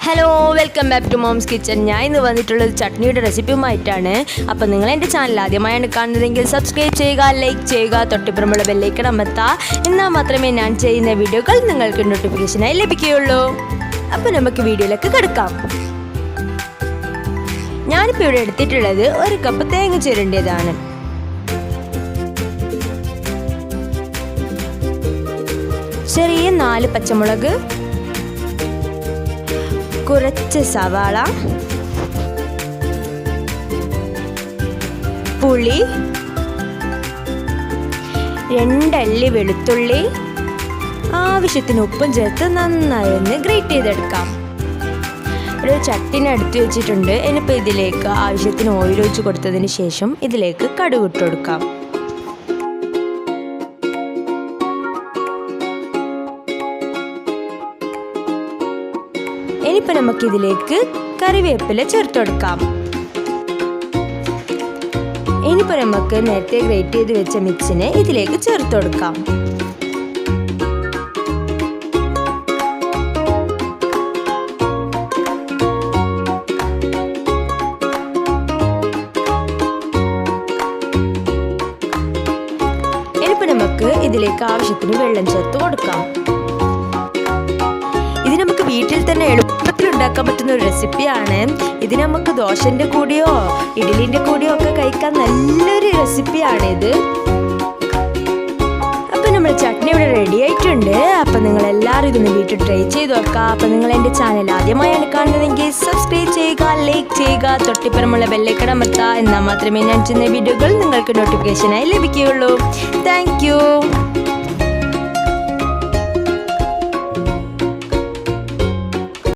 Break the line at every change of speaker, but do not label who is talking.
Hello, welcome back to mom's kitchen. ഞാൻ ഇന്ന് വന്നിട്ടുള്ളത് ചട്നിയുടെ റെസിപ്പിയുമായിട്ടാണ്. അപ്പോൾ നിങ്ങൾ എൻ്റെ ചാനൽ ആദ്യമായാണ് കാണുന്നതെങ്കിൽ സബ്സ്ക്രൈബ് ചെയ്യുക, ലൈക്ക് ചെയ്യുക, തൊട്ടിപ്പുറമുള്ള ബെല്ലൈക്കൺ അമർത്തുക. എന്നാൽ മാത്രമേ ഞാൻ ചെയ്യുന്ന വീഡിയോകൾ നിങ്ങൾക്ക് നോട്ടിഫിക്കേഷനായി ലഭിക്കുകയുള്ളൂ. അപ്പോൾ നമുക്ക് വീഡിയോയിലേക്ക് കിടക്കാം. ഞാനിപ്പോൾ ഇവിടെ എടുത്തിട്ടുള്ളത് 1 കപ്പ് തേങ്ങ ചിരണ്ടിയതാണ്. ചെറിയ 4 പച്ചമുളക്, കുറച്ച് സവാള, പുളി, 2 അല്ലി വെളുത്തുള്ളി, ആവശ്യത്തിന് ഉപ്പും ചേർത്ത് നന്നായി ഒന്ന് ഗ്രേറ്റ് ചെയ്തെടുക്കാം. ഒരു ചട്ടിന് അടുത്ത് വെച്ചിട്ടുണ്ട്. ഇനിയിപ്പോൾ ഇതിലേക്ക് ആവശ്യത്തിന് ഓയിൽ ഒഴിച്ച് കൊടുത്തതിന് ശേഷം ഇതിലേക്ക് കടുക് ഇട്ട് കൊടുക്കാം. ഇനിയിപ്പോൾ നമുക്കിതിലേക്ക് കറിവേപ്പില ചേർത്ത് കൊടുക്കാം. ഇനിയിപ്പോൾ നമുക്ക് നേരത്തെ ഗ്രേറ്റ് ചെയ്ത് വെച്ച മിക്സിനെ ഇതിലേക്ക് ചേർത്ത് കൊടുക്കാം. ഇനിയിപ്പോൾ നമുക്ക് ഇതിലേക്ക് ആവശ്യത്തിന് വെള്ളം ചേർത്ത് കൊടുക്കാം. ഇത് നമുക്ക് വീട്ടിൽ തന്നെ എളുപ്പത്തിൽ ഉണ്ടാക്കാൻ പറ്റുന്ന ഒരു റെസിപ്പിയാണ്. ഇത് നമുക്ക് ദോശൻ്റെ കൂടെയോ ഇഡ്ഡലിൻ്റെ കൂടെയോ ഒക്കെ കഴിക്കാൻ നല്ലൊരു റെസിപ്പിയാണിത്. അപ്പം നമ്മൾ ചട്നി ഇവിടെ റെഡി ആയിട്ടുണ്ട്. അപ്പം നിങ്ങളെല്ലാവരും ഇതൊന്ന് വീട്ടിൽ ട്രൈ ചെയ്ത് നോക്കുക. അപ്പം നിങ്ങൾ എൻ്റെ ചാനൽ ആദ്യമായാണ് കാണുന്നതെങ്കിൽ സബ്സ്ക്രൈബ് ചെയ്യുക, ലൈക്ക് ചെയ്യുക, തൊട്ടിപ്പുറമുള്ള ബെല്ലൈക്കൺ അമർത്തുക. എന്നാൽ മാത്രമേ ഞാൻ ചെയ്യുന്ന വീഡിയോകൾ നിങ്ങൾക്ക് നോട്ടിഫിക്കേഷനായി ലഭിക്കുകയുള്ളൂ. Thank you.